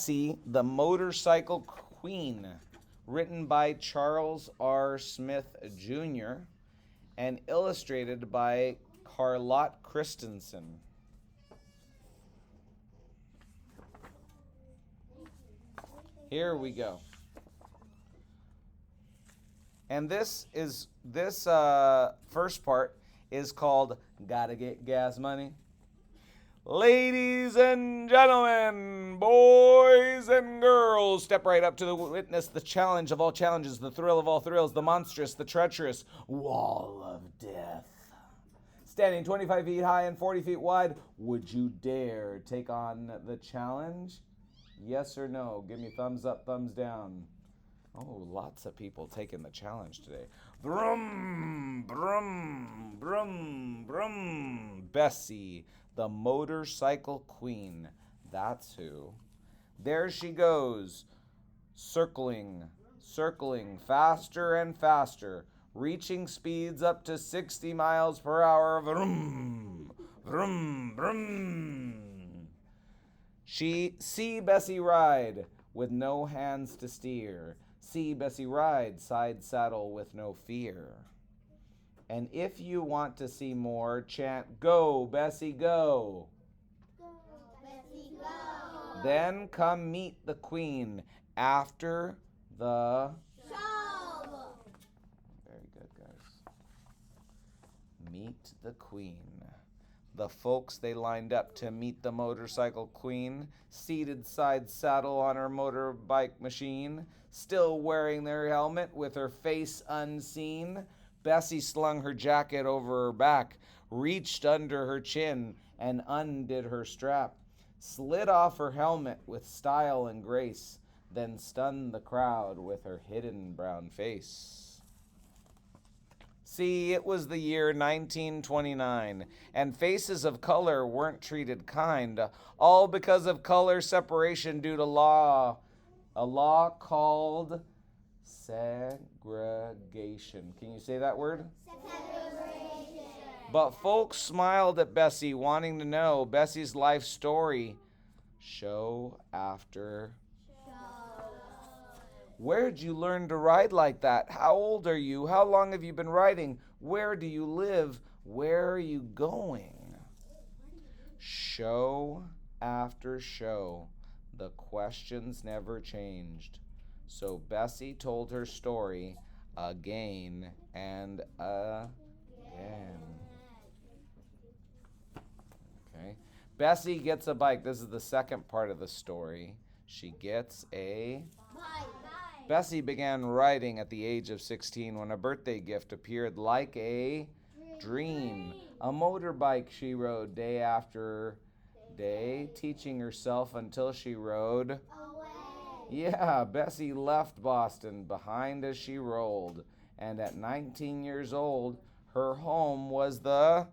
Bessie, the Motorcycle Queen, written by Charles R. Smith Jr. and illustrated by Carlotte Christensen. Here we go. And this first part is called "Gotta Get Gas Money." Ladies and gentlemen, boys and girls, step right up to the witness the challenge of all challenges, the thrill of all thrills, the monstrous, the treacherous wall of death. Standing 25 feet high and 40 feet wide, would you dare take on the challenge? Yes or no? Give me thumbs up, thumbs down. Oh, lots of people taking the challenge today. Brum, brum, brum, brum. Bessie, the Motorcycle Queen. That's who. There she goes, circling, faster and faster, reaching speeds up to 60 miles per hour. Vroom, vroom, vroom. See Bessie ride with no hands to steer. See Bessie ride side saddle with no fear. And if you want to see more, chant, "Go, Bessie, go." Go, Bessie, go. Then come meet the queen after the show. Very good, guys. Meet the queen. The folks, they lined up to meet the motorcycle queen, seated side saddle on her motorbike machine, still wearing their helmet with her face unseen. Bessie slung her jacket over her back, reached under her chin, and undid her strap, slid off her helmet with style and grace, then stunned the crowd with her hidden brown face. See, it was the year 1929, and faces of color weren't treated kind, all because of color separation due to law. A law called segregation. Can you say that word? Segregation. But folks smiled at Bessie, wanting to know Bessie's life story. Show after Where'd you learn to ride like that? How old are you? How long have you been riding? Where do you live? Where are you going? Show after show, the questions never changed. So Bessie told her story again and again. Okay. Bessie gets a bike. This is the second part of the story. She gets a Bye. Bessie began riding at the age of 16 when a birthday gift appeared like a dream. A motorbike she rode day after day, teaching herself until she rode Away. Yeah, Bessie left Boston behind as she rolled, and at 19 years old, her home was the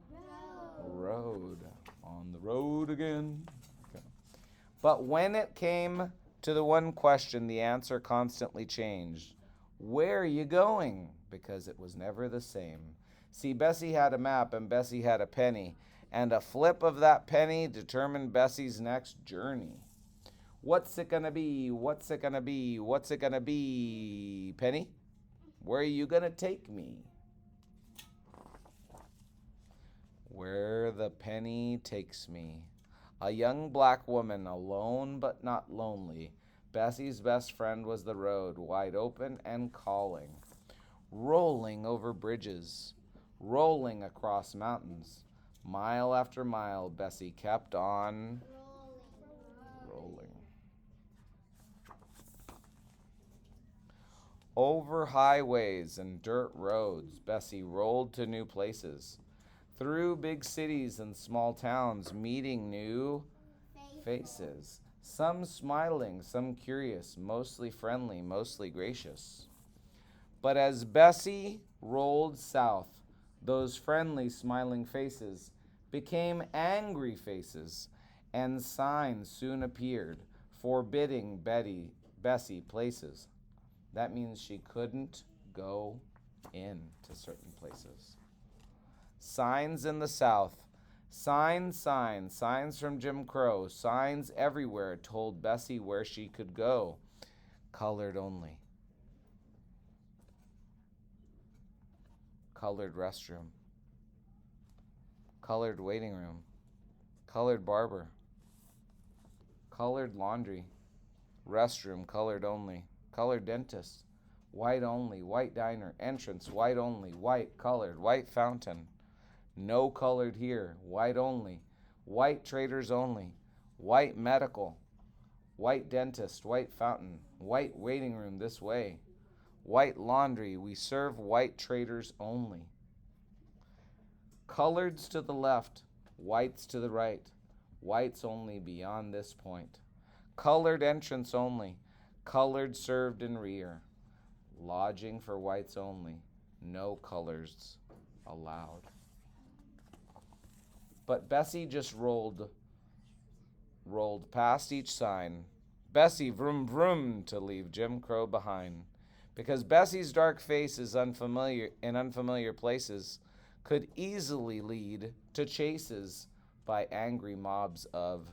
road. On the road again. Okay. But when it came to the one question, the answer constantly changed. Where are you going? Because it was never the same. See, Bessie had a map and Bessie had a penny, and a flip of that penny determined Bessie's next journey. What's it gonna be? What's it gonna be? What's it gonna be? Penny, where are you gonna take me? Where the penny takes me. A young black woman, alone but not lonely. Bessie's best friend was the road, wide open and calling. Rolling over bridges, rolling across mountains. Mile after mile, Bessie kept on rolling. Over highways and dirt roads, Bessie rolled to new places. Through big cities and small towns, meeting new faces. Some smiling, some curious, mostly friendly, mostly gracious. But as Bessie rolled south, those friendly, smiling faces became angry faces, and signs soon appeared forbidding Bessie places. That means she couldn't go into certain places. Signs in the south Signs, signs, signs from Jim Crow. Signs everywhere told Bessie where she could go. Colored only. Colored restroom. Colored waiting room. Colored barber. Colored laundry. Restroom, colored only. Colored dentist. White only. White diner. Entrance, white only. White, colored. White fountain. No colored here. White only. White traders only. White medical. White dentist. White fountain. White waiting room this way. White laundry. We serve white traders only. Coloreds to the left. Whites to the right. Whites only beyond this point. Colored entrance only. Colored served in rear. Lodging for whites only. No colors allowed. But Bessie just rolled past each sign. Bessie vroom vroom to leave Jim Crow behind. Because Bessie's dark face is unfamiliar places could easily lead to chases by angry mobs of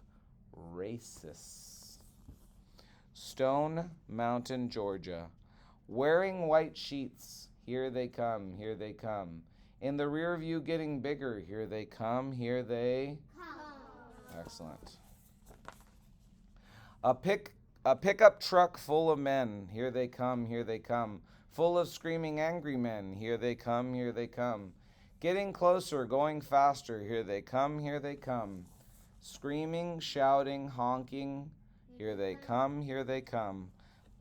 racists. Stone Mountain, Georgia. Wearing white sheets. Here they come, here they come. In the rear view getting bigger. Here they come, here they come. Excellent. A pickup truck full of men. Here they come, here they come. Full of screaming angry men. Here they come, here they come. Getting closer, going faster. Here they come, here they come. Screaming, shouting, honking. Here they come, here they come.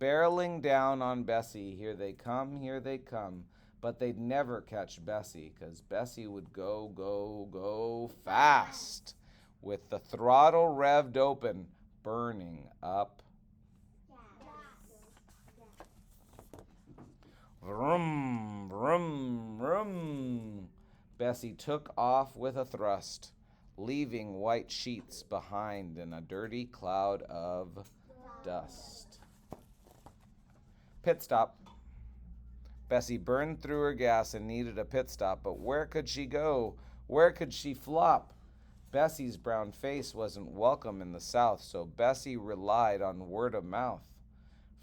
Barreling down on Bessie. Here they come, here they come. But they'd never catch Bessie, 'cause Bessie would go, go, go fast, with the throttle revved open, burning up. Vroom, vroom, vroom. Bessie took off with a thrust, leaving white sheets behind in a dirty cloud of dust. Pit stop. Bessie burned through her gas and needed a pit stop, but where could she go? Where could she flop? Bessie's brown face wasn't welcome in the South, so Bessie relied on word of mouth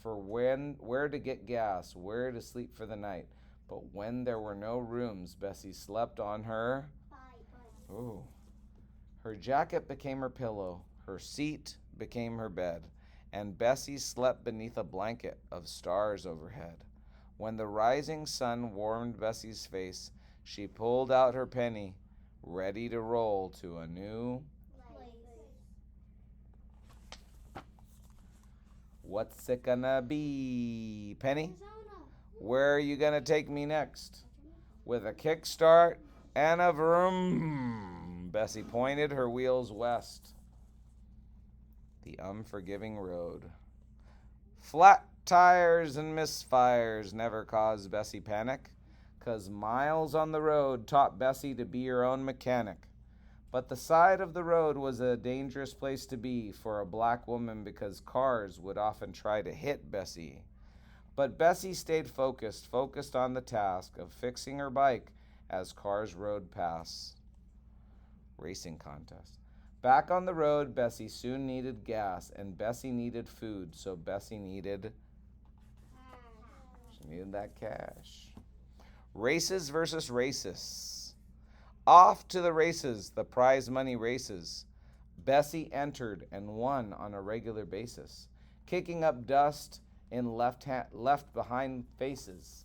for where to get gas, where to sleep for the night. But when there were no rooms, Bessie slept on her. Ooh. Her jacket became her pillow, her seat became her bed, and Bessie slept beneath a blanket of stars overhead. When the rising sun warmed Bessie's face, she pulled out her penny, ready to roll to a new place. What's it gonna be, Penny? Where are you gonna take me next? With a kickstart and a vroom, Bessie pointed her wheels west. The unforgiving road. Flat tires and misfires never caused Bessie panic, 'cause miles on the road taught Bessie to be her own mechanic. But the side of the road was a dangerous place to be for a black woman, because cars would often try to hit Bessie. But Bessie stayed focused on the task of fixing her bike as cars rode past. Racing contest. Back on the road, Bessie soon needed gas, and Bessie needed food, so Bessie needed that cash. Races versus racists. Off to the races, the prize money races. Bessie entered and won on a regular basis, kicking up dust in left behind faces.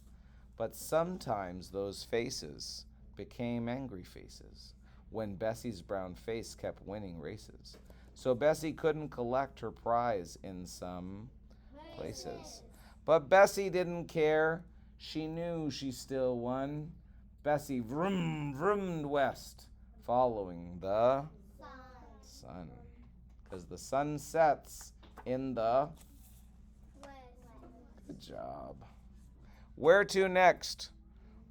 But sometimes those faces became angry faces when Bessie's brown face kept winning races. So Bessie couldn't collect her prize in some places. But Bessie didn't care. She knew she still won. Bessie vroomed west, following the sun. Because the sun sets in the Good job. Where to next?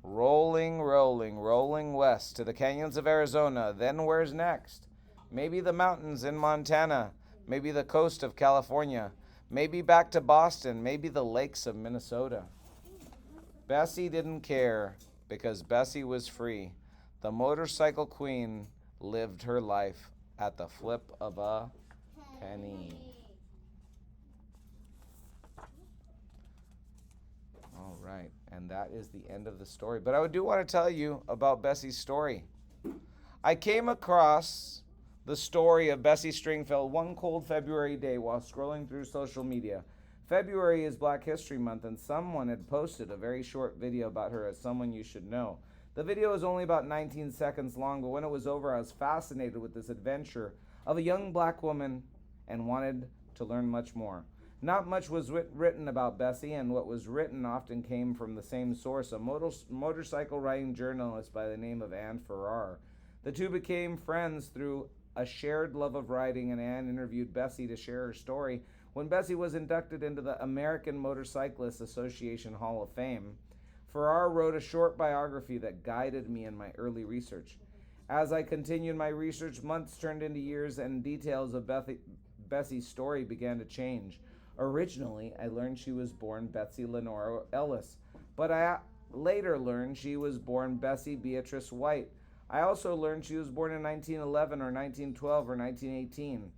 Rolling west to the canyons of Arizona. Then where's next? Maybe the mountains in Montana. Maybe the coast of California. Maybe back to Boston. Maybe the lakes of Minnesota. Bessie didn't care, because Bessie was free. The motorcycle queen lived her life at the flip of a penny. All right, and that is the end of the story. But I do want to tell you about Bessie's story. I came across the story of Bessie Stringfield one cold February day while scrolling through social media. February is Black History Month, and someone had posted a very short video about her as someone you should know. The video was only about 19 seconds long, but when it was over, I was fascinated with this adventure of a young black woman and wanted to learn much more. Not much was written about Bessie, and what was written often came from the same source, a motorcycle riding journalist by the name of Anne Farrar. The two became friends through a shared love of riding, and Anne interviewed Bessie to share her story. When Bessie was inducted into the American Motorcyclists Association Hall of Fame, Farrar wrote a short biography that guided me in my early research. As I continued my research, months turned into years, and details of Bessie's story began to change. Originally, I learned she was born Betsy Lenora Ellis, but I later learned she was born Bessie Beatrice White. I also learned she was born in 1911 or 1912 or 1918,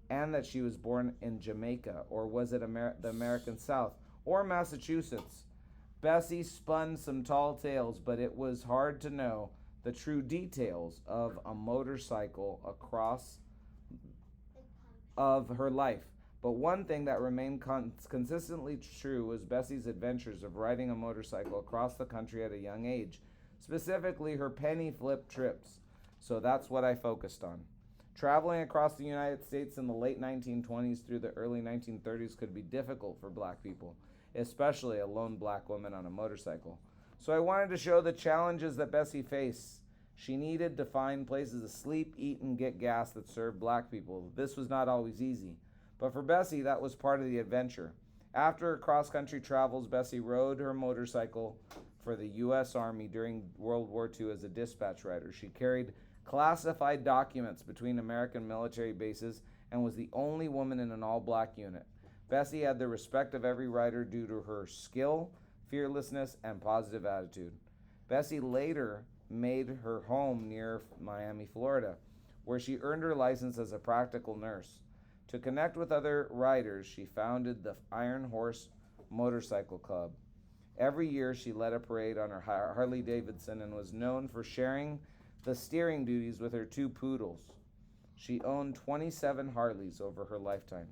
and that she was born in Jamaica, or was it the American South, or Massachusetts. Bessie spun some tall tales, but it was hard to know the true details of a motorcycle across of her life. But one thing that remained consistently true was Bessie's adventures of riding a motorcycle across the country at a young age, specifically her penny flip trips. So that's what I focused on. Traveling across the United States in the late 1920s through the early 1930s could be difficult for black people, especially a lone black woman on a motorcycle. So I wanted to show the challenges that Bessie faced. She needed to find places to sleep, eat, and get gas that served black people. This was not always easy. But for Bessie, that was part of the adventure. After her cross-country travels, Bessie rode her motorcycle for the U.S. Army during World War II as a dispatch rider. She carried classified documents between American military bases and was the only woman in an all-black unit. Bessie had the respect of every rider due to her skill, fearlessness, and positive attitude. Bessie later made her home near Miami, Florida, where she earned her license as a practical nurse. To connect with other riders, she founded the Iron Horse Motorcycle Club. Every year, she led a parade on her Harley Davidson and was known for sharing the steering duties with her two poodles. She owned 27 Harleys over her lifetime.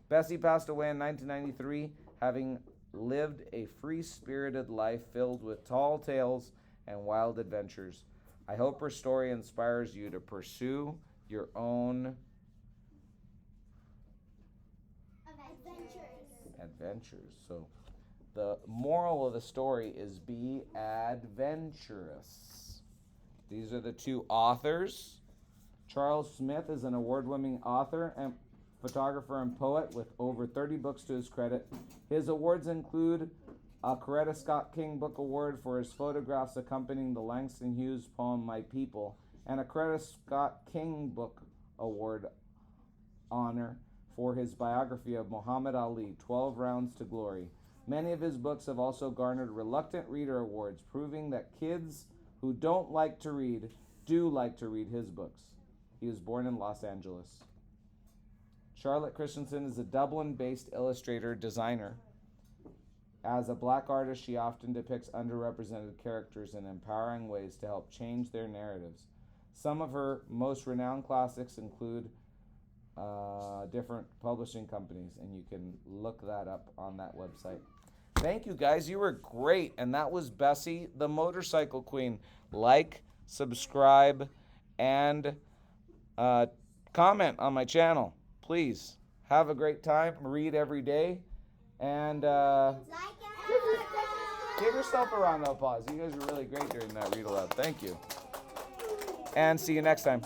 Bessie passed away in 1993, having lived a free-spirited life filled with tall tales and wild adventures. I hope her story inspires you to pursue your own adventures. So the moral of the story is be adventurous. These are the two authors. Charles Smith is an award-winning author and photographer and poet with over 30 books to his credit. His awards include a Coretta Scott King Book Award for his photographs accompanying the Langston Hughes poem My People, and a Coretta Scott King Book Award honor for his biography of Muhammad Ali, 12 Rounds to Glory. Many of his books have also garnered Reluctant Reader Awards, proving that kids who don't like to read do like to read his books. He was born in Los Angeles. Charlotte Christensen is a Dublin-based illustrator designer. As a black artist, she often depicts underrepresented characters in empowering ways to help change their narratives. Some of her most renowned classics include different publishing companies, and you can look that up on that website. Thank you, guys. You were great, and that was Bessie, the Motorcycle Queen. Like, subscribe, and comment on my channel. Please have a great time. Read every day, and give yourself a round of applause. You guys were really great during that read aloud. Thank you, and see you next time.